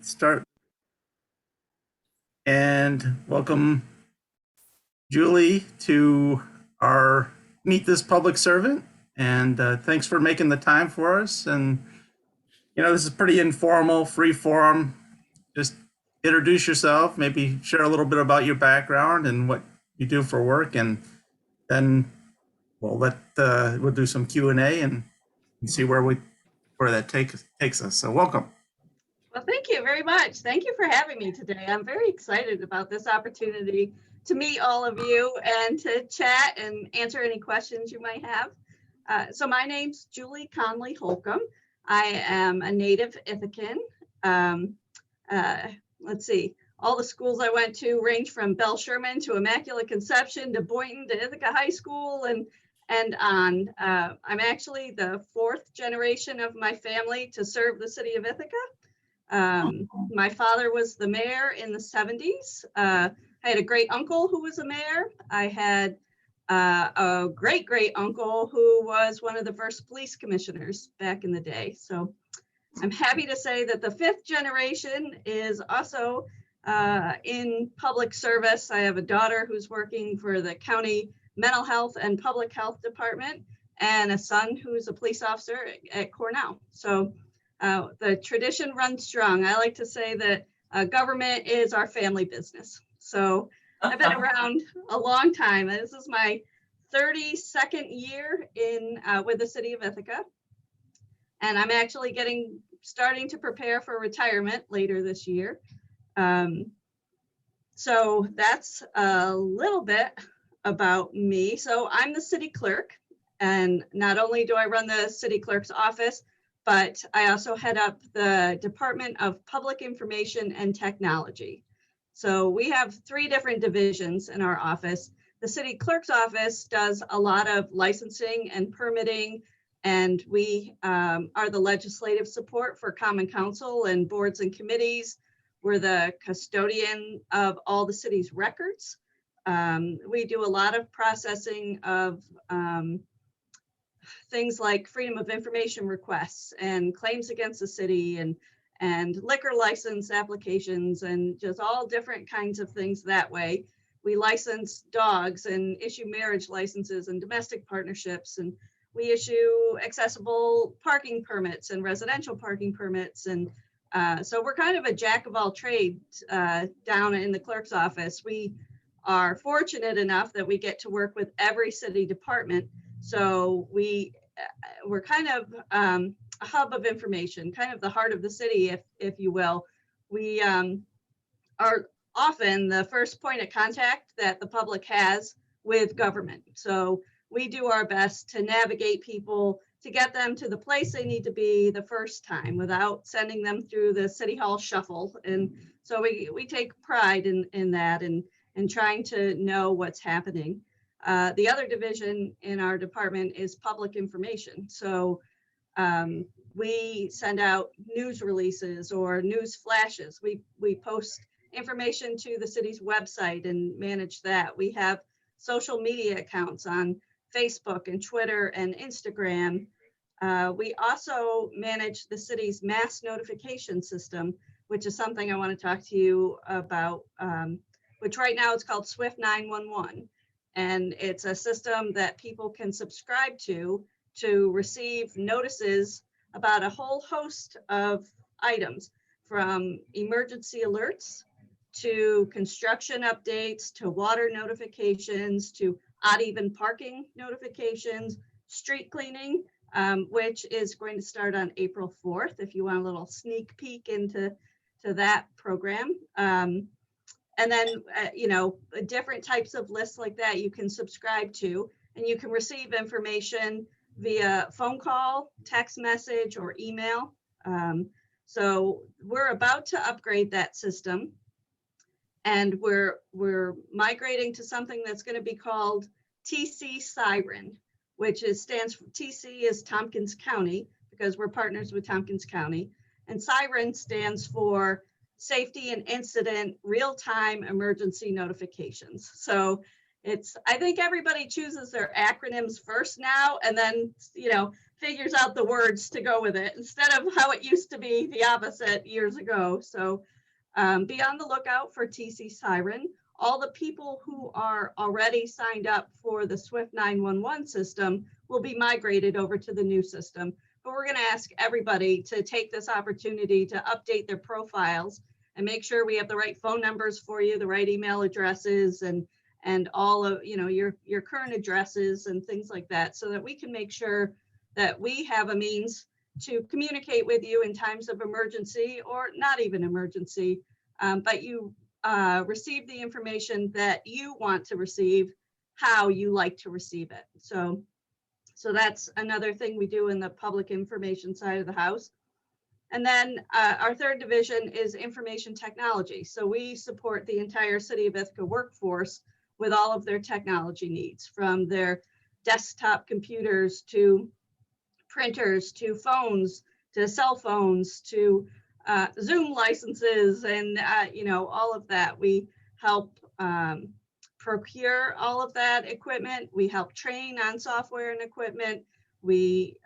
start. And welcome, Julie, to our Meet This Public Servant. And thanks for making the time for us. And, this is pretty informal, free forum. Just introduce yourself, maybe share a little bit about your background and what you do for work. And then we'll do some Q&A and see where that takes us. So welcome. Well, thank you very much. Thank you for having me today. I'm very excited about this opportunity to meet all of you and to chat and answer any questions you might have. So my name's Julie Conley Holcomb. I am a native Ithacan. Let's see, all the schools I went to range from Bell Sherman to Immaculate Conception to Boynton to Ithaca High School and on. I'm actually the fourth generation of my family to serve the city of Ithaca. My father was the mayor in the 70s. I had a great uncle who was a mayor. I had a great uncle who was one of the first police commissioners back in the day. So I'm happy to say that the fifth generation is also in public service. I have a daughter who's working for the county mental health and public health department and a son who's a police officer at Cornell. So the tradition runs strong. I like to say that government is our family business. So I've been around a long time. This is my 32nd year in with the city of Ithaca. And I'm actually starting to prepare for retirement later this year. So that's a little bit about me. So I'm the city clerk, and not only do I run the city clerk's office, but I also head up the Department of Public Information and Technology. So we have three different divisions in our office. The city clerk's office does a lot of licensing and permitting, and we are the legislative support for Common Council and boards and committees. We're the custodian of all the city's records. We do a lot of processing of things like freedom of information requests and claims against the city and liquor license applications and just all different kinds of things that way. We license dogs and issue marriage licenses and domestic partnerships, and we issue accessible parking permits and residential parking permits. And so we're kind of a jack of all trades down in the clerk's office. We are fortunate enough that we get to work with every city department. So we're kind of a hub of information, kind of the heart of the city, if you will. We are often the first point of contact that the public has with government. So we do our best to navigate people to get them to the place they need to be the first time without sending them through the city hall shuffle. And so we take pride in that and trying to know what's happening. The other division in our department is public information. So we send out news releases or news flashes. We post information to the city's website and manage that. We have social media accounts on Facebook and Twitter and Instagram. We also manage the city's mass notification system, which is something I want to talk to you about, which right now it's called Swift 911. And it's a system that people can subscribe to receive notices about a whole host of items, from emergency alerts to construction updates, to water notifications, to odd even parking notifications, street cleaning, which is going to start on April 4th, if you want a little sneak peek into that program. And then, different types of lists like that you can subscribe to, and you can receive information via phone call, text message, or email. So we're about to upgrade that system, and we're migrating to something that's going to be called TC Siren, which stands for TC is Tompkins County, because we're partners with Tompkins County, and Siren stands for Safety and Incident Real-Time Emergency Notifications. So I think everybody chooses their acronyms first now, and then, figures out the words to go with it instead of how it used to be the opposite years ago. So be on the lookout for TC Siren. All the people who are already signed up for the Swift 911 system will be migrated over to the new system. But we're going to ask everybody to take this opportunity to update their profiles and make sure we have the right phone numbers for you, the right email addresses, and all of your current addresses and things like that, so that we can make sure that we have a means to communicate with you in times of emergency or not even emergency, but you receive the information that you want to receive, how you like to receive it. So that's another thing we do in the public information side of the house. And then our third division is information technology. So we support the entire City of Ithaca workforce with all of their technology needs, from their desktop computers to printers to phones to cell phones to Zoom licenses and all of that. We help procure all of that equipment. We help train on software and equipment. We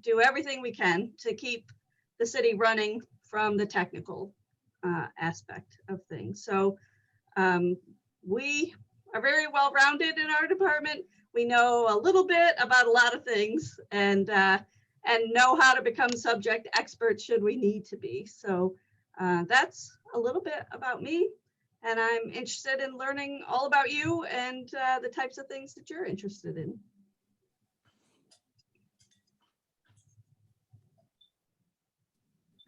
do everything we can to keep the city running from the technical aspect of things. So we are very well-rounded in our department. We know a little bit about a lot of things and know how to become subject experts should we need to be. So that's a little bit about me. And I'm interested in learning all about you and the types of things that you're interested in.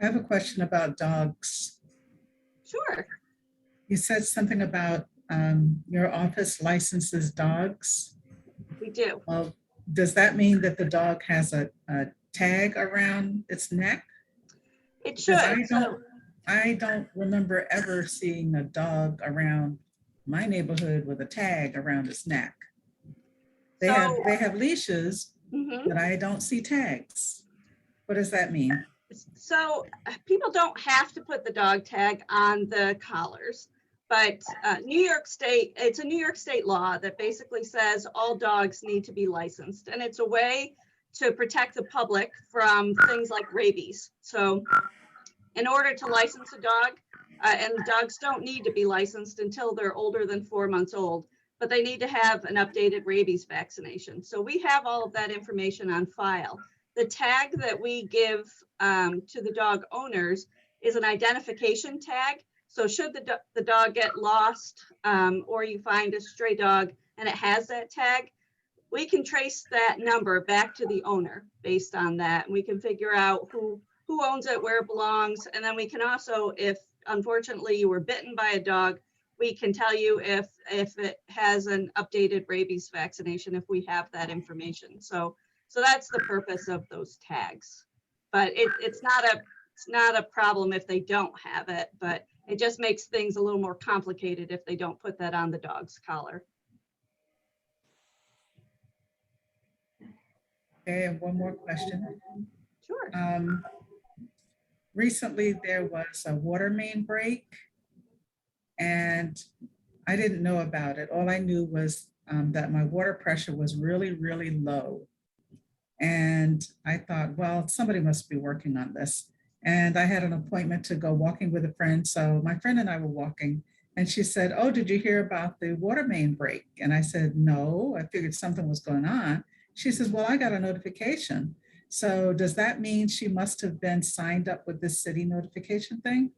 I have a question about dogs. Sure. You said something about your office licenses dogs. We do. Well, does that mean that the dog has a tag around its neck? It should. I don't remember ever seeing a dog around my neighborhood with a tag around its neck. They have leashes, but I don't see tags. What does that mean? So people don't have to put the dog tag on the collars, but New York State, it's a New York State law that basically says all dogs need to be licensed, and it's a way to protect the public from things like rabies. So in order to license a dog, and dogs don't need to be licensed until they're older than 4 months old, but they need to have an updated rabies vaccination. So we have all of that information on file. The tag that we give to the dog owners is an identification tag. So should the dog get lost or you find a stray dog and it has that tag, we can trace that number back to the owner based on that. And we can figure out who owns it, where it belongs. And then we can also, if unfortunately you were bitten by a dog, we can tell you if it has an updated rabies vaccination, if we have that information. So that's the purpose of those tags. But it's not a problem if they don't have it, but it just makes things a little more complicated if they don't put that on the dog's collar. Okay, and one more question. Sure. Recently there was a water main break and I didn't know about it. All I knew was that my water pressure was really, really low. And I thought, well, somebody must be working on this. And I had an appointment to go walking with a friend. So my friend and I were walking and she said, oh, did you hear about the water main break? And I said, no, I figured something was going on. She says, well, I got a notification. So does that mean she must have been signed up with this city notification thing?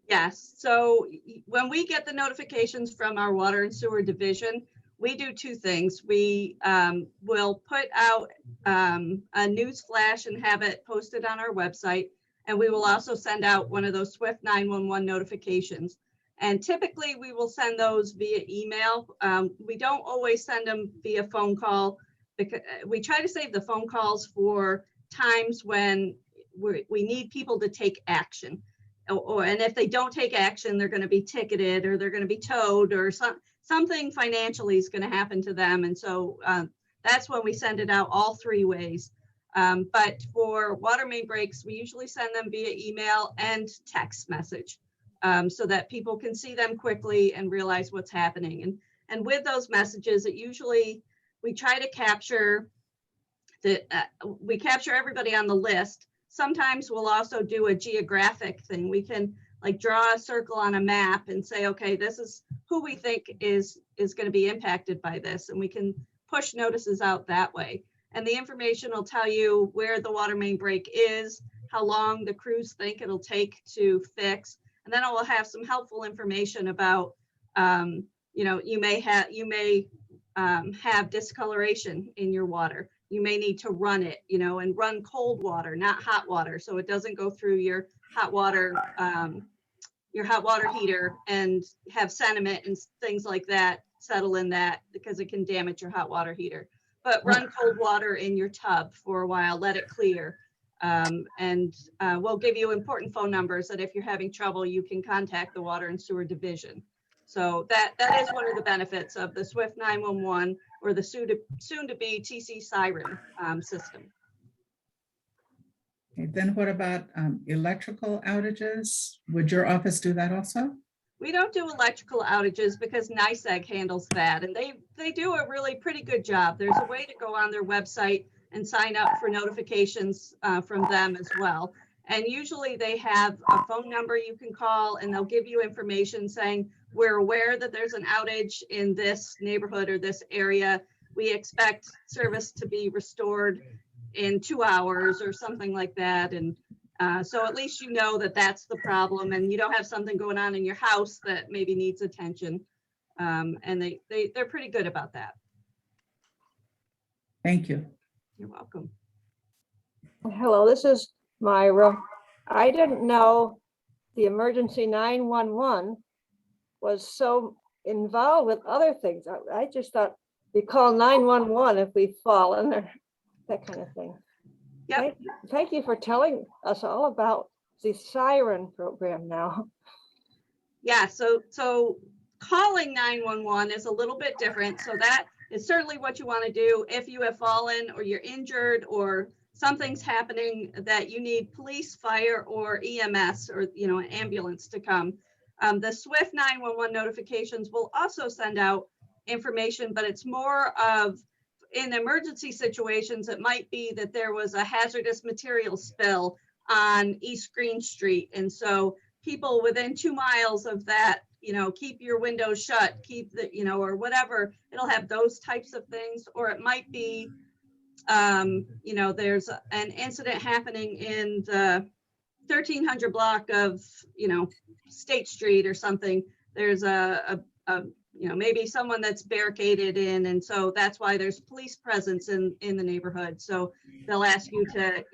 Yes. So when we get the notifications from our water and sewer division, we do two things. We will put out a news flash and have it posted on our website. And we will also send out one of those Swift 911 notifications. And typically we will send those via email. We don't always send them via phone call because we try to save the phone calls for times when we need people to take action. And if they don't take action, they're going to be ticketed or they're going to be towed or something financially is going to happen to them. And so that's when we send it out all three ways. But for water main breaks, we usually send them via email and text message so that people can see them quickly and realize what's happening. And with those messages, we try to capture we capture everybody on the list. Sometimes we'll also do a geographic thing. We can like draw a circle on a map and say, okay, this is who we think is going to be impacted by this. And we can push notices out that way. And the information will tell you where the water main break is, how long the crews think it'll take to fix. And then it will have some helpful information about, you know, you may have discoloration in your water. You may need to run it, you know, and run cold water, not hot water, so it doesn't go through your hot water heater and have sediment and things like that settle in that, because it can damage your hot water heater. But run cold water in your tub for a while, let it clear. And we'll give you important phone numbers that if you're having trouble, you can contact the Water and Sewer Division. So that is one of the benefits of the Swift 911 or the soon to be TC Siren system. Okay, then what about electrical outages? Would your office do that also? We don't do electrical outages because NICEAG handles that, and they do a really pretty good job. There's a way to go on their website and sign up for notifications from them as well. And usually they have a phone number you can call, and they'll give you information saying, we're aware that there's an outage in this neighborhood or this area. We expect service to be restored in 2 hours or something like that. And so at least you know that that's the problem, and you don't have something going on in your house that maybe needs attention. And they're pretty good about that. Thank you. You're welcome. Hello, this is Myra. I didn't know the emergency 911 was so involved with other things. I just thought we call 911 if we fall in there, that kind of thing. Yep. Thank you for telling us all about the siren program now. Yeah, so calling 911 is a little bit different. So that is certainly what you want to do if you have fallen or you're injured or something's happening that you need police, fire, or EMS, or an ambulance to come. The Swift 911 notifications will also send out information, but it's more of, in emergency situations, it might be that there was a hazardous material spill on East Green Street. And so people within 2 miles of that, keep your windows shut, keep the, or whatever, it'll have those types of things. Or it might be, there's an incident happening in the 1300 block of, State Street or something. There's maybe someone that's barricaded in. And so that's why there's police presence in the neighborhood. So they'll ask you to,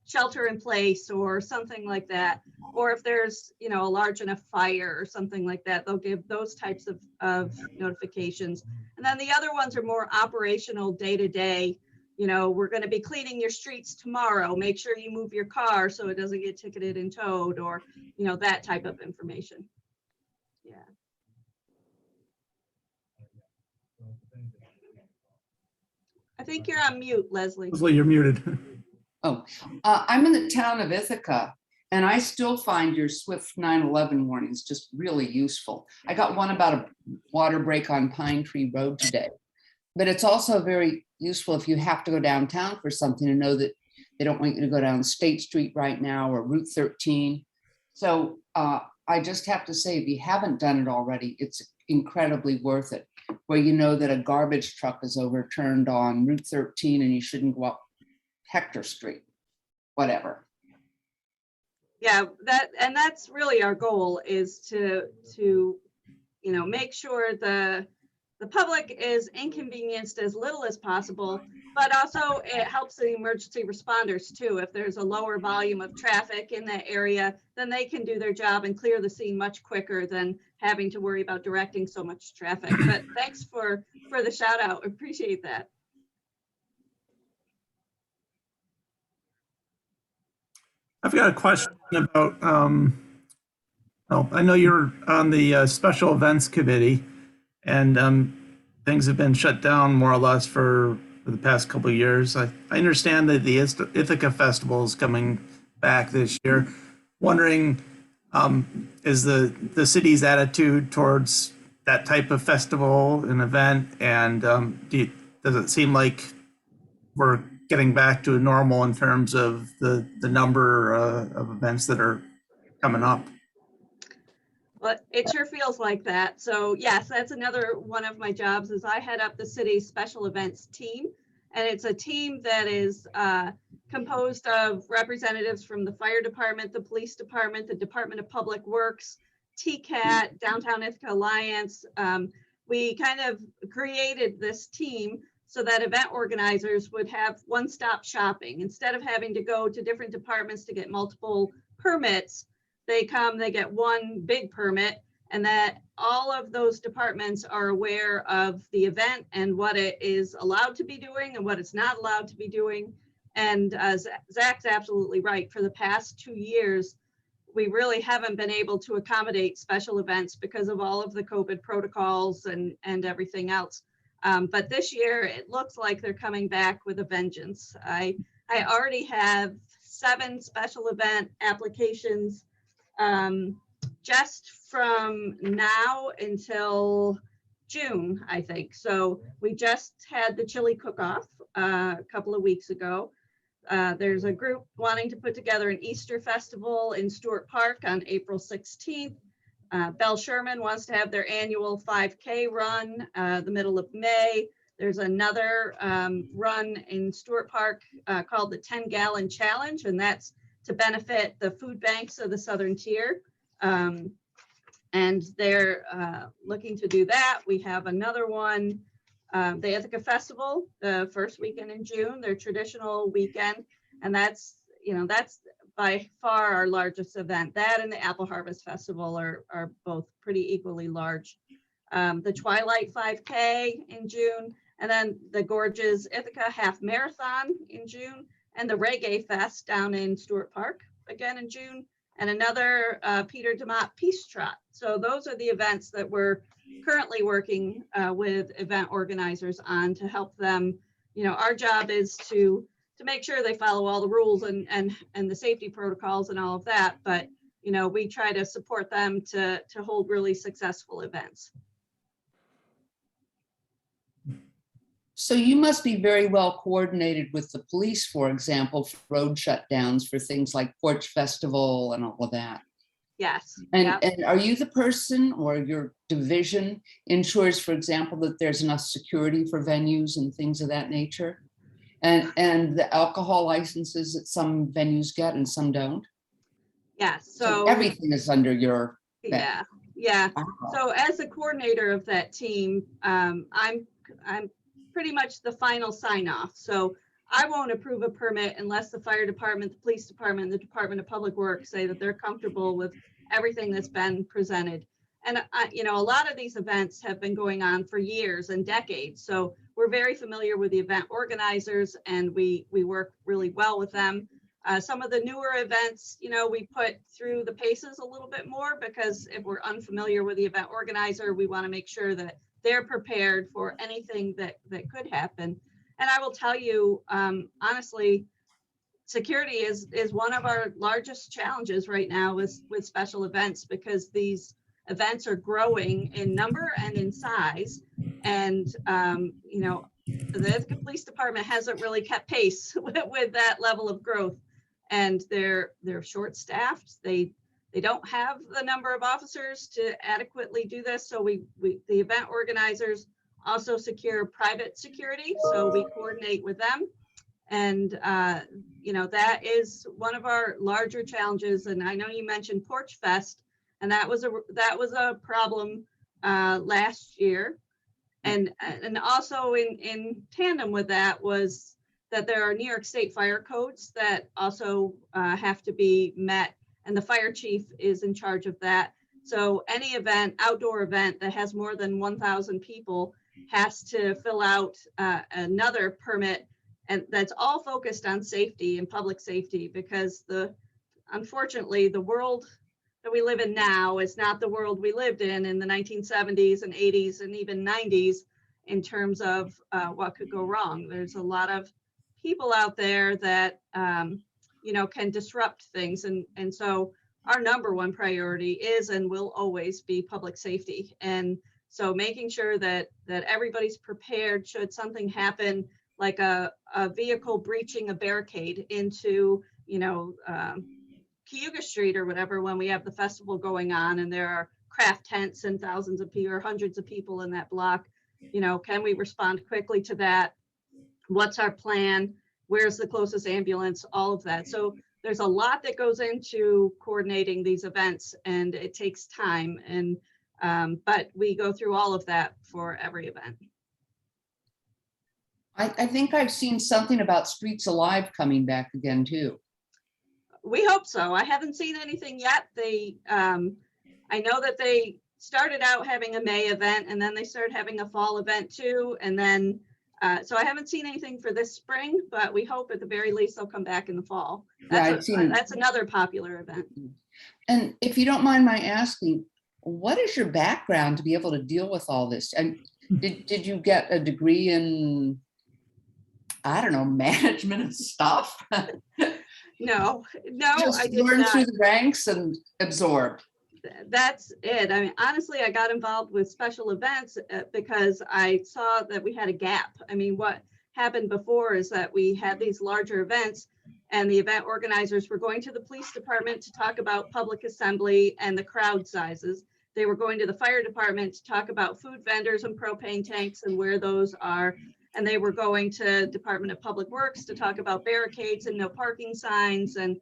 shelter in place or something like that. Or if there's, a large enough fire or something like that, they'll give those types of notifications. And then the other ones are more operational day to day. We're going to be cleaning your streets tomorrow. Make sure you move your car so it doesn't get ticketed and towed, or, that type of information. Yeah. I think you're on mute, Leslie. Leslie, you're muted. Oh, I'm in the town of Ithaca, and I still find your Swift 911 warnings just really useful. I got one about a water break on Pine Tree Road today, but it's also very useful if you have to go downtown for something to know that they don't want you to go down State Street right now or Route 13. So I just have to say, if you haven't done it already, it's incredibly worth it. Where you know that a garbage truck is overturned on Route 13 and you shouldn't go up Hector Street, whatever. Yeah, that's really our goal, is to make sure the public is inconvenienced as little as possible, but also it helps the emergency responders too. If there's a lower volume of traffic in that area, then they can do their job and clear the scene much quicker than having to worry about directing so much traffic. But thanks for the shout out. Appreciate that. I've got a question about, I know you're on the special events committee, and things have been shut down more or less for the past couple of years. I understand that the Ithaca Festival is coming back this year. Wondering, is the city's attitude towards that type of festival and event, and does it seem like we're getting back to normal in terms of the number of events that are coming up. Well, it sure feels like that. So yes, that's another one of my jobs is I head up the city's special events team. And it's a team that is composed of representatives from the fire department, the police department, the Department of Public Works, TCAT, Downtown Ithaca Alliance. We kind of created this team so that event organizers would have one-stop shopping. Instead of having to go to different departments to get multiple permits, they come, they get one big permit, and that all of those departments are aware of the event and what it is allowed to be doing and what it's not allowed to be doing. And Zach's absolutely right. For the past 2 years, we really haven't been able to accommodate special events because of all of the COVID protocols and everything else. But this year, it looks like they're coming back with a vengeance. I already have 7 special event applications just from now until June, I think. So we just had the chili cook-off a couple of weeks ago. There's a group wanting to put together an Easter festival in Stewart Park on April 16th. Bell Sherman wants to have their annual 5K run the middle of May. There's another run in Stewart Park called the 10-Gallon Challenge, and that's to benefit the food banks of the Southern Tier. And they're looking to do that. We have another one, the Ithaca Festival, the first weekend in June, their traditional weekend. And that's, that's by far our largest event. That and the Apple Harvest Festival are both pretty equally large. The Twilight 5K in June, and then the gorgeous Ithaca Half Marathon in June, and the Reggae Fest down in Stewart Park again in June, and another Peter DeMott Peace Trot. So those are the events that we're currently working with event organizers on to help them. Our job is to make sure they follow all the rules and the safety protocols and all of that. But, we try to support them to hold really successful events. So you must be very well coordinated with the police, for example, for road shutdowns for things like Porch Festival and all of that. Yes. And, yep. and are you the person or your division ensures, for example, that there's enough security for venues and things of that nature? And the alcohol licenses that some venues get and some don't? Yeah. So everything is under your. Yeah. Wow. So as the coordinator of that team, I'm pretty much the final sign off. So I won't approve a permit unless the fire department, the police department, and the Department of Public Works say that they're comfortable with everything that's been presented. And a lot of these events have been going on for years and decades. So we're very familiar with the event organizers, and we work really well with them. Some of the newer events, we put through the paces a little bit more, because if we're unfamiliar with the event organizer, we want to make sure that they're prepared for anything that could happen. And I will tell you, honestly, security is one of our largest challenges right now with special events, because these events are growing in number and in size. And, the Ithaca Police Department hasn't really kept pace with that level of growth. And they're short-staffed. They don't have the number of officers to adequately do this. So the event organizers also secure private security. So we coordinate with them. And, that is one of our larger challenges. And I know you mentioned Porch Fest, and that was a problem last year. And also in tandem with that was that there are New York State fire codes that also have to be met, and the fire chief is in charge of that. So any outdoor event that has more than 1,000 people has to fill out another permit, and that's all focused on safety and public safety, because unfortunately the world that we live in now is not the world we lived in the 1970s and 80s and even 90s in terms of what could go wrong. There's a lot of people out there that can disrupt things, and so our number one priority is and will always be public safety. And so making sure that everybody's prepared should something happen, like a vehicle breaching a barricade into, you know, Cayuga Street or whatever, when we have the festival going on and there are craft tents and thousands of people or hundreds of people in that block, you know, can we respond quickly to that? What's our plan? Where's the closest ambulance? All of that. So there's a lot that goes into coordinating these events, and it takes time. And but we go through all of that for every event. I think I've seen something about Streets Alive coming back again too. We hope so. I haven't seen anything yet. They, I know that they started out having a May event, and then they started having a fall event too. And then, so I haven't seen anything for this spring, but we hope at the very least they'll come back in the fall. That's, that's another popular event. And if you don't mind my asking, what is your background to be able to deal with all this? And did you get a degree in, I don't know, management and stuff? No, Just I did learn not. through the ranks and absorb. That's it. I mean, honestly, I got involved with special events because I saw that we had a gap. I mean, what happened before is that we had these larger events and the event organizers were going to the police department to talk about public assembly and the crowd sizes. They were going to the fire department to talk about food vendors and propane tanks and where those are. And they were going to Department of Public Works to talk about barricades and no parking signs and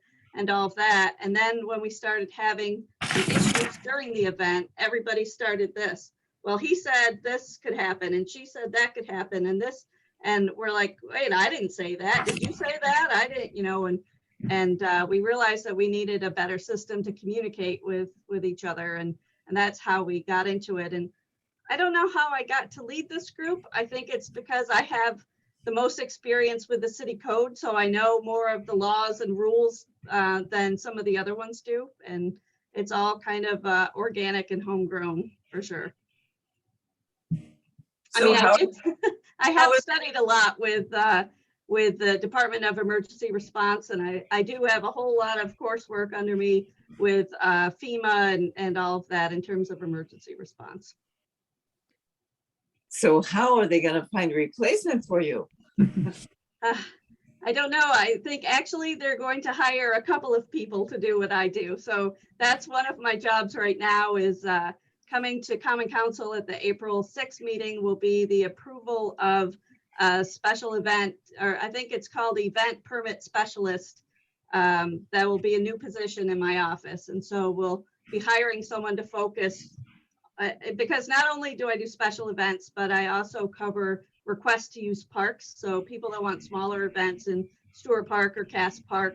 all of that. And then when we started having some issues during the event, everybody started this. Well, he said this could happen, and she said that could happen, and this, and we're like, wait, I didn't say that. Did you say that? I didn't, you know, and we realized that we needed a better system to communicate with each other, and that's how we got into it. And I don't know how I got to lead this group. I think it's because I have the most experience with the city code, so I know more of the laws and rules than some of the other ones do. And it's all kind of organic and homegrown for sure. So I have studied a lot with the Department of Emergency Response, and I do have a whole lot of coursework under me with FEMA and all of that in terms of emergency response. So how are they going to find a replacement for you? I don't know. I think actually they're going to hire a couple of people to do what I do. So that's one of my jobs right now is coming to Common Council at the April 6th meeting will be the approval of a special event, or I think it's called Event Permit Specialist. That will be a new position in my office. And so we'll be hiring someone to focus because not only do I do special events, but I also cover requests to use parks. So people that want smaller events in Stewart Park or Cass Park,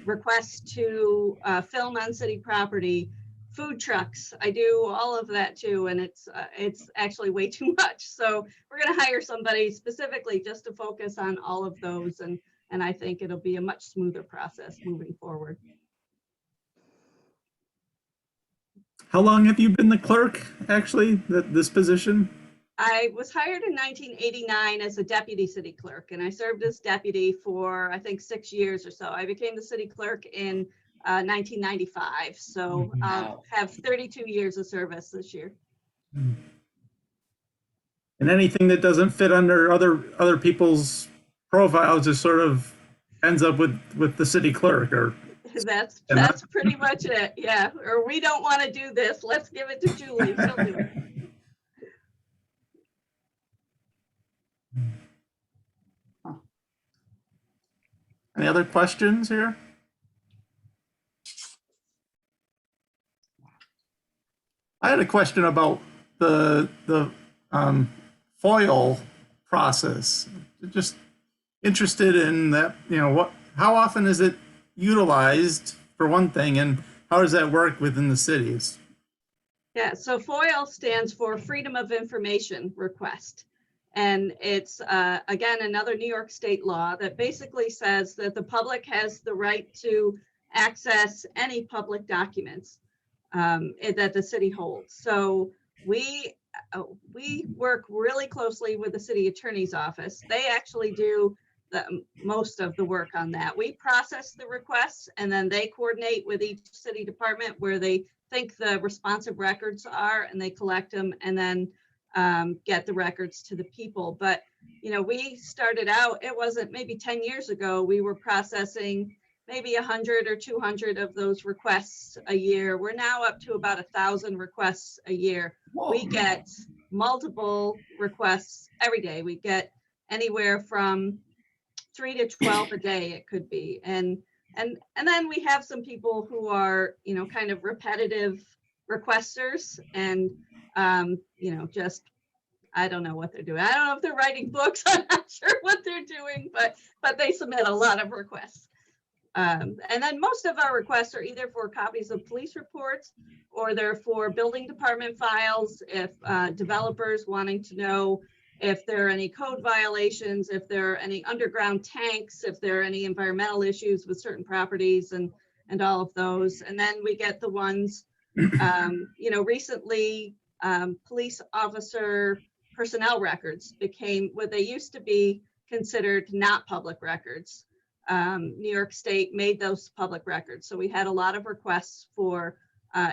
requests to film on city property, food trucks. I do all of that too, and it's actually way too much. So we're going to hire somebody specifically just to focus on all of those, and I think it'll be a much smoother process moving forward. How long have you been the clerk, actually, this position? I was hired in 1989 as a deputy city clerk, and I served as deputy for, I think, 6 years or so. I became the city clerk in 1995, so I'll have 32 years of service this year. And anything that doesn't fit under other people's profiles just sort of ends up with the city clerk, or That's pretty much it. Yeah. Or we don't want to do this. Let's give it to Julie. She'll do it. Any other questions here? I had a question about the FOIL process. Just interested in that, you know, how often is it utilized for one thing, and how does that work within the cities? Yeah, so FOIL stands for Freedom of Information Request. And it's, again, another New York state law that basically says that the public has the right to access any public documents that the city holds. So we work really closely with the city attorney's office. They actually do most of the work on that. We process the requests, and then they coordinate with each city department where they think the responsive records are, and they collect them and then get the records to the people. But you know, we started out, it wasn't maybe 10 years ago, we were processing maybe 100 or 200 of those requests a year. We're now up to about 1,000 requests a year. We get multiple requests every day. We get anywhere from 3 to 12 a day, it could be. And then we have some people who are, you know, kind of repetitive requesters and, you know, just, I don't know what they're doing. I don't know if they're writing books. I'm not sure what they're doing, but they submit a lot of requests. And then most of our requests are either for copies of police reports or they're for building department files. If developers wanting to know if there are any code violations, if there are any underground tanks, if there are any environmental issues with certain properties and all of those. And then we get the ones, you know, recently police officer personnel records became what they used to be considered not public records. New York State made those public records. So we had a lot of requests for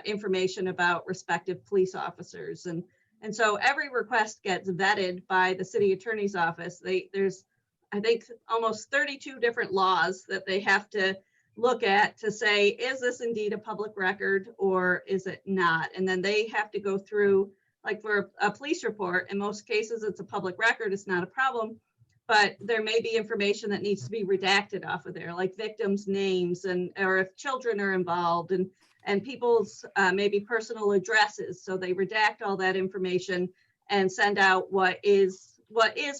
information about respective police officers. And so every request gets vetted by the city attorney's office. There's, I think, almost 32 different laws that they have to look at to say, is this indeed a public record or is it not? And then they have to go through, like for a police report, in most cases, it's a public record, it's not a problem. But there may be information that needs to be redacted off of there, like victims' names or if children are involved and people's maybe personal addresses. So they redact all that information and send out what is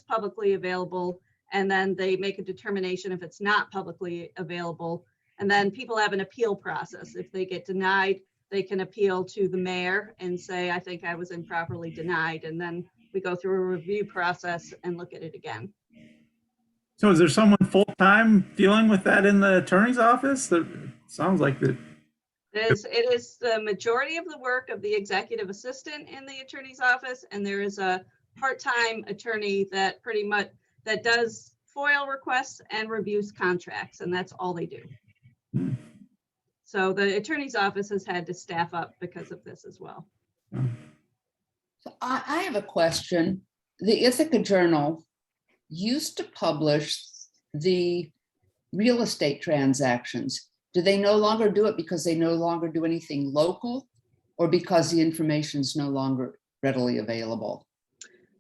publicly available. And then they make a determination if it's not publicly available. And then people have an appeal process. If they get denied, they can appeal to the mayor and say, I think I was improperly denied. And then we go through a review process and look at it again. So is there someone full-time dealing with that in the attorney's office? That sounds like that. It is the majority of the work of the executive assistant in the attorney's office, and there is a part-time attorney that pretty much that does FOIL requests and reviews contracts, and that's all they do. So the attorney's office has had to staff up because of this as well. So I have a question. The Ithaca Journal used to publish the real estate transactions. Do they no longer do it because they no longer do anything local or because the information is no longer readily available?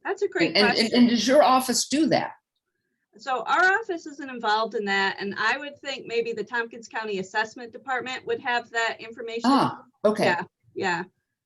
That's a great question. And does your office do that? So our office isn't involved in that. And I would think maybe the Tompkins County Assessment Department would have that information. Ah, okay. Yeah.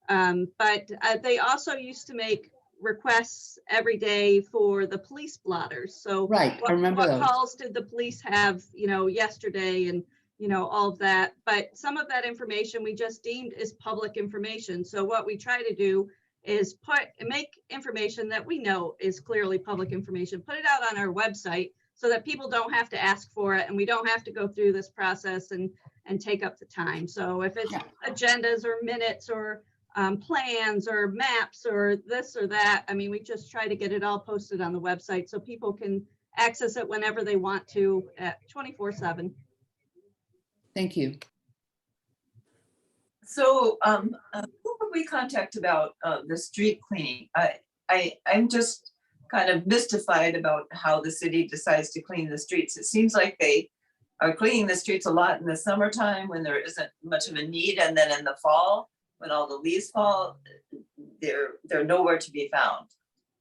But they also used to make requests every day for the police blotters. So Right, I remember what those. calls did the police have, you know, yesterday and, you know, all of that. But some of that information we just deemed is public information. So what we try to do is make information that we know is clearly public information, put it out on our website so that people don't have to ask for it and we don't have to go through this process and take up the time. So if it's agendas or minutes or plans or maps or this or that, I mean, we just try to get it all posted on the website so people can access it whenever they want to at 24/7. Thank you. So who would we contact about the street cleaning? I'm just kind of mystified about how the city decides to clean the streets. It seems like they are cleaning the streets a lot in the summertime when there isn't much of a need, and then in the fall, when all the leaves fall, they're nowhere to be found.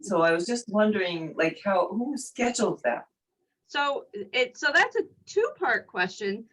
So I was just wondering, like, who schedules that? So that's a two-part question.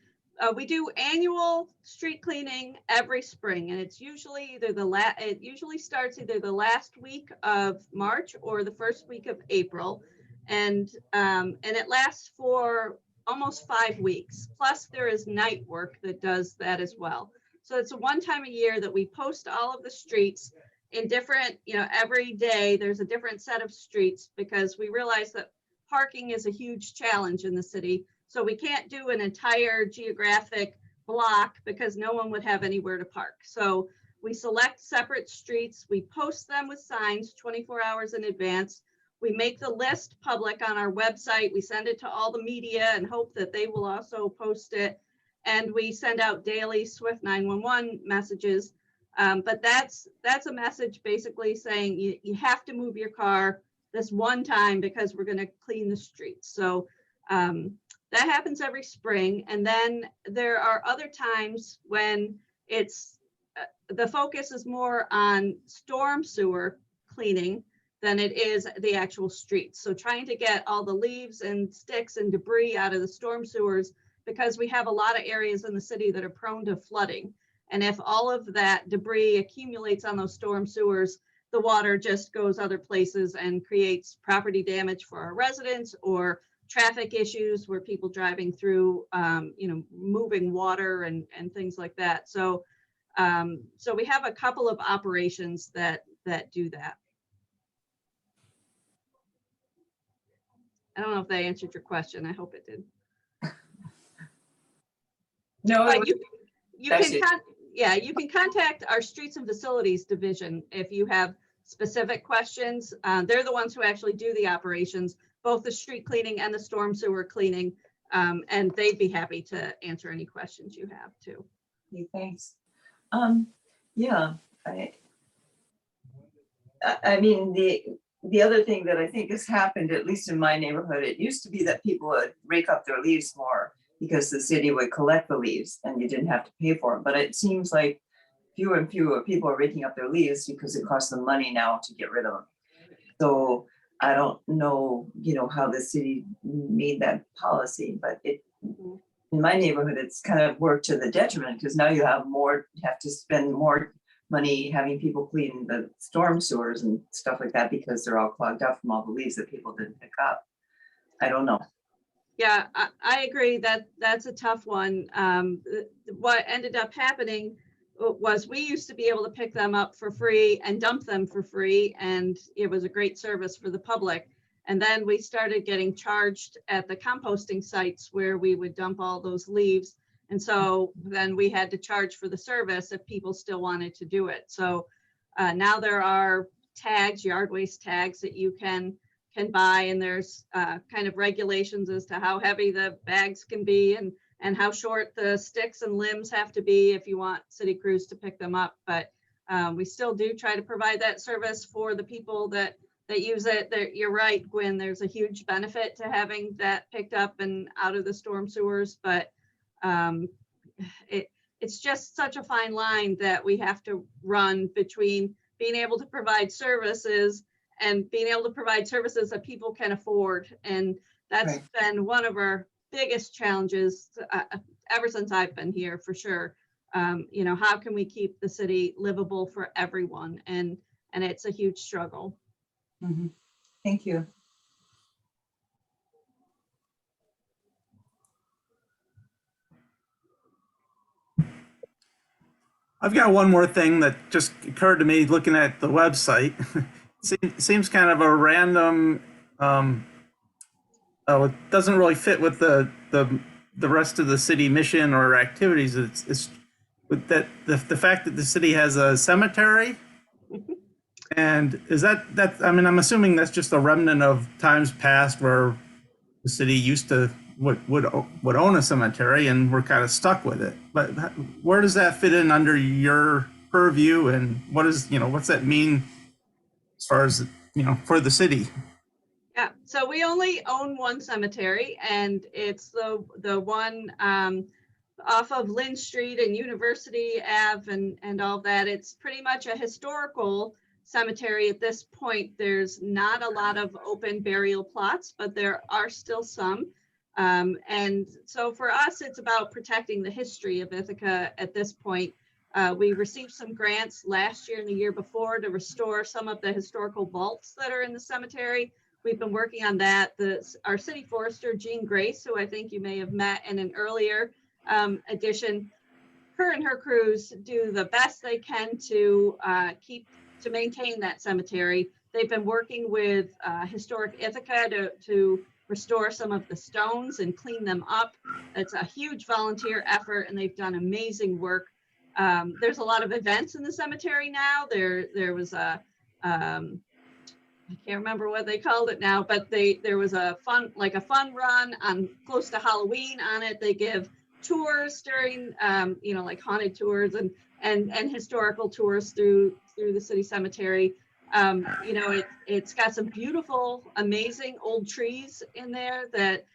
We do annual street cleaning every spring, and it's usually either it usually starts either the last week of March or the first week of April, and it lasts for almost 5 weeks. Plus, there is night work that does that as well. So it's a one time a year that we post all of the streets in different, you know, every day there's a different set of streets because we realize that parking is a huge challenge in the city. So we can't do an entire geographic block because no one would have anywhere to park. So we select separate streets, we post them with signs 24 hours in advance. We make the list public on our website. We send it to all the media and hope that they will also post it. And we send out daily Swift 911 messages. But that's a message basically saying you have to move your car this one time because we're going to clean the streets. So that happens every spring. And then there are other times when it's the focus is more on storm sewer cleaning than it is the actual streets. So trying to get all the leaves and sticks and debris out of the storm sewers, because we have a lot of areas in the city that are prone to flooding. And if all of that debris accumulates on those storm sewers, the water just goes other places and creates property damage for our residents or traffic issues where people driving through, moving water and things like that. So, so we have a couple of operations that do that. I don't know if that answered your question. I hope it did. No, it was- You that's can, it. you can contact our Streets and Facilities Division if you have specific questions. They're the ones who actually do the operations, both the street cleaning and the storm sewer cleaning. And they'd be happy to answer any questions you have too. Okay, thanks. Yeah, I mean, the other thing that I think has happened, at least in my neighborhood, it used to be that people would rake up their leaves more because the city would collect the leaves and you didn't have to pay for them. But it seems like fewer and fewer people are raking up their leaves because it costs them money now to get rid of them. So I don't know, how the city made that policy, but in my neighborhood, it's kind of worked to the detriment because now you have to spend more money having people clean the storm sewers and stuff like that because they're all clogged up from all the leaves that people didn't pick up. I don't know. Yeah, I agree that that's a tough one. What ended up happening was we used to be able to pick them up for free and dump them for free, and it was a great service for the public. And then we started getting charged at the composting sites where we would dump all those leaves. And so then we had to charge for the service if people still wanted to do it. So now there are tags, yard waste tags that you can buy, and there's kind of regulations as to how heavy the bags can be and how short the sticks and limbs have to be if you want city crews to pick them up. But we still do try to provide that service for the people that use it. You're right, Gwen, there's a huge benefit to having that picked up and out of the storm sewers, but it's just such a fine line that we have to run between being able to provide services and being able to provide services that people can afford. And that's been one of our biggest challenges ever since I've been here, for sure. How can we keep the city livable for everyone? And it's a huge struggle. Mm-hmm. Thank you. I've got one more thing that just occurred to me looking at the website. Seems kind of a random. It doesn't really fit with the rest of the city mission or activities. It's with that the fact that the city has a cemetery. And is that I mean, I'm assuming that's just a remnant of times past where the city used to would own a cemetery, and we're kind of stuck with it. But where does that fit in under your purview, and what's that mean as far as for the city? Yeah, so we only own one cemetery, and it's the one off of Lynn Street and University Ave and all that. It's pretty much a historical cemetery at this point. There's not a lot of open burial plots, but there are still some. And so for us, it's about protecting the history of Ithaca at this point. We received some grants last year and the year before to restore some of the historical vaults that are in the cemetery. We've been working on that. Our city forester, Jean Grace, who I think you may have met in an earlier edition, her and her crews do the best they can to maintain that cemetery. They've been working with Historic Ithaca to restore some of the stones and clean them up. It's a huge volunteer effort, and they've done amazing work. There's a lot of events in the cemetery now. There was a I can't remember what they called it now, but there was a fun run on close to Halloween on it. They give tours during like haunted tours and historical tours through the city cemetery. You know, it's got some beautiful, amazing old trees in there that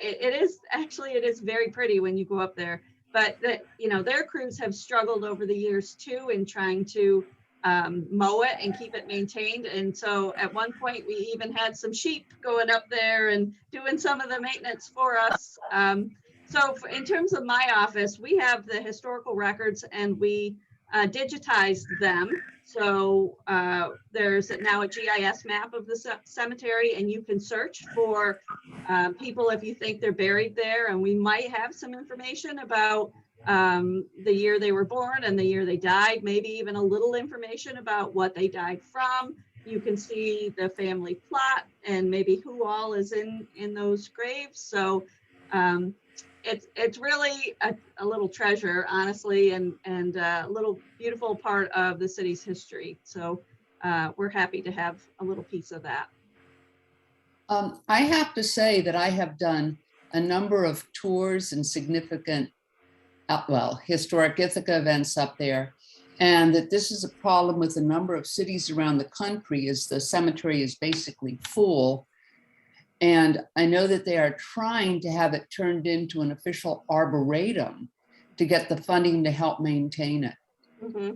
it is very pretty when you go up there. But that, you know, their crews have struggled over the years too in trying to mow it and keep it maintained. And so at one point we even had some sheep going up there and doing some of the maintenance for us. In terms of my office, we have the historical records and we digitized them. So there's now a GIS map of the cemetery, and you can search for people if you think they're buried there. And we might have some information about the year they were born and the year they died, maybe even a little information about what they died from. You can see the family plot and maybe who all is in those graves. So it's really a little treasure, honestly, and a little beautiful part of the city's history. So we're happy to have a little piece of that. I have to say that I have done a number of tours and significant, historic Ithaca events up there, and that this is a problem with a number of cities around the country, is the cemetery is basically full. And I know that they are trying to have it turned into an official arboretum to get the funding to help maintain it. Mm-hmm.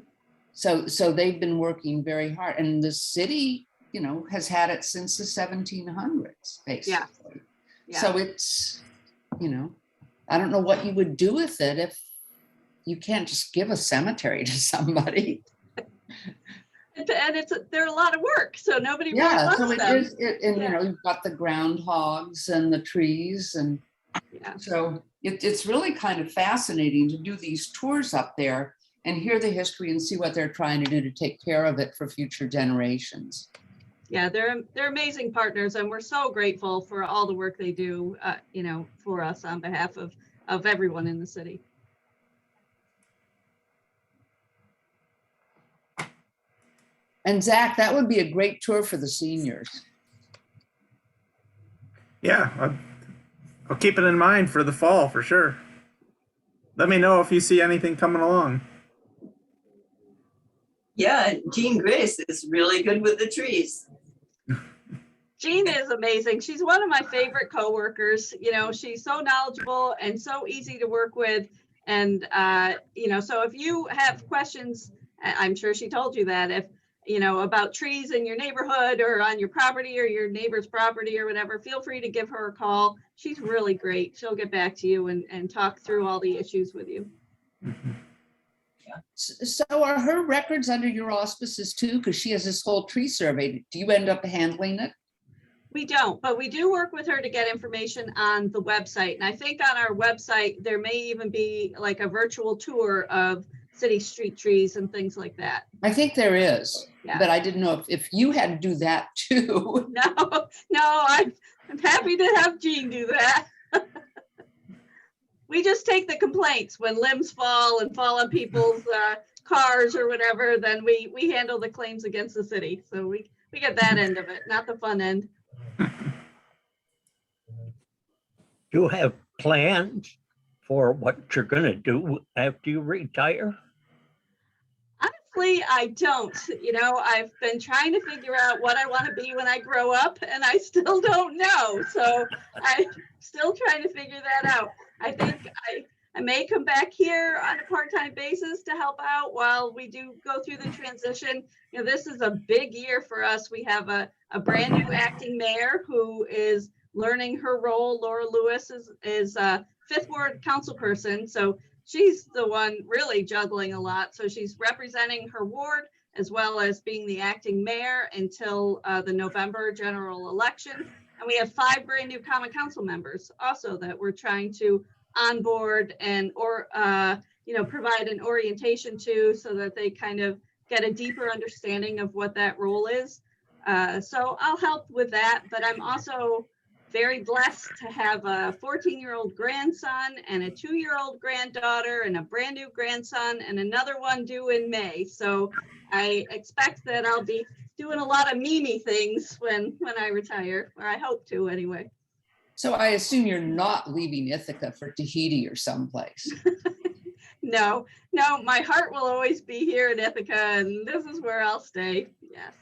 So they've been working very hard, and the city, you know, has had it since the 1700s, basically. Yeah. So it's, you know, I don't know what you would do with it if you can't just give a cemetery to somebody. And they're a lot of work, so nobody really Yeah, wants so it them. is, and Yeah. you know, you've got the groundhogs and the trees, and Yeah. so it's really kind of fascinating to do these tours up there and hear the history and see what they're trying to do to take care of it for future generations. Yeah, they're amazing partners, and we're so grateful for all the work they do, you know, for us on behalf of everyone in the city. And Zach, that would be a great tour for the seniors. Yeah, I'll keep it in mind for the fall for sure. Let me know if you see anything coming along. Yeah, Jean Grace is really good with the trees. Jean is amazing. She's one of my favorite coworkers. You know, she's so knowledgeable and so easy to work with. And, you know, so if you have questions, I'm sure she told you that, if, you know, about trees in your neighborhood or on your property or your neighbor's property or whatever, feel free to give her a call. She's really great. She'll get back to you and talk through all the issues with you. So are her records under your auspices too? Because she has this whole tree survey. Do you end up handling it? We don't, but we do work with her to get information on the website. And I think on our website, there may even be like a virtual tour of city street trees and things like that. I think there is, Yeah. but I didn't know if you had to do that too. No, I'm happy to have Jean do that. We just take the complaints when limbs fall and fall on people's cars or whatever, then we handle the claims against the city. So we get that end of it, not the fun end. Do you have plans for what you're going to do after you retire? Honestly, I don't. You know, I've been trying to figure out what I want to be when I grow up, and I still don't know. So I'm still trying to figure that out. I think I may come back here on a part-time basis to help out while we do go through the transition. You know, this is a big year for us. We have a brand new acting mayor who is learning her role. Laura Lewis is a fifth ward council person. So she's the one really juggling a lot. So she's representing her ward as well as being the acting mayor until the November general election. And we have 5 brand new common council members also that we're trying to onboard and you know, provide an orientation to so that they kind of get a deeper understanding of what that role is. So I'll help with that, but I'm also very blessed to have a 14-year-old grandson and a 2-year-old granddaughter and a brand new grandson and another one due in May. So I expect that I'll be doing a lot of Mimi things when I retire, or I hope to anyway. So I assume you're not leaving Ithaca for Tahiti or someplace. No, my heart will always be here in Ithaca, and this is where I'll stay. Yes.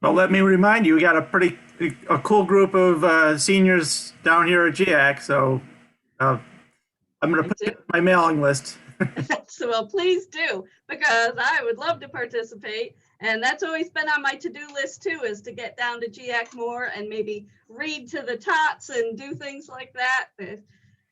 Well, let me remind you, we got a cool group of seniors down here at GIAC, so I'm going to put it on my mailing list. So, well, please do, because I would love to participate. And that's always been on my to-do list too, is to get down to GIAC more and maybe read to the tots and do things like that.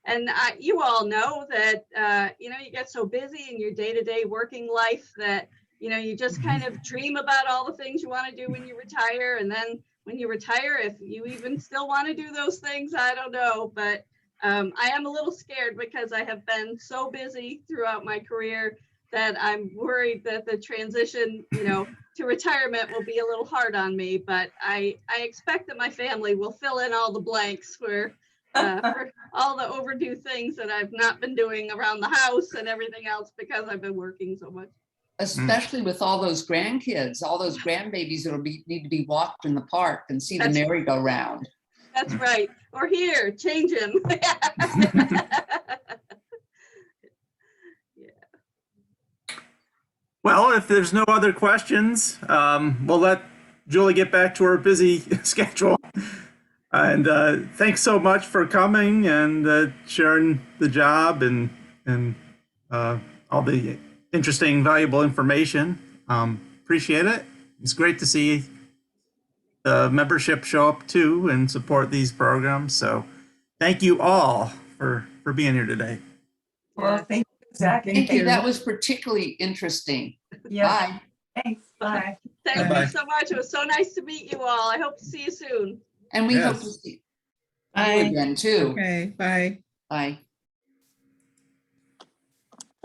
And you all know that, you get so busy in your day-to-day working life that, you just kind of dream about all the things you want to do when you retire. And then when you retire, if you even still want to do those things, I don't know. But I am a little scared because I have been so busy throughout my career that I'm worried that the transition, to retirement will be a little hard on me. But I expect that my family will fill in all the blanks for all the overdue things that I've not been doing around the house and everything else because I've been working so much. Especially with all those grandkids, all those grandbabies that'll need to be walked in the park and see the That's- merry-go-round. That's right. Or here, change him. Well, if there's no other questions, we'll let Julie get back to her busy schedule. And thanks so much for coming and sharing the job and all the interesting, valuable information. Appreciate it. It's great to see the membership show up too and support these programs. So thank you all for being here today. Well, thank you, Zach. and Thank you. you. That was particularly interesting. Yeah, Bye. thanks. Bye. Thank Bye-bye. you so much. It was so nice to meet you all. I hope to see you soon. And we hope Yes. to see you Bye. again too. Okay, bye. Bye.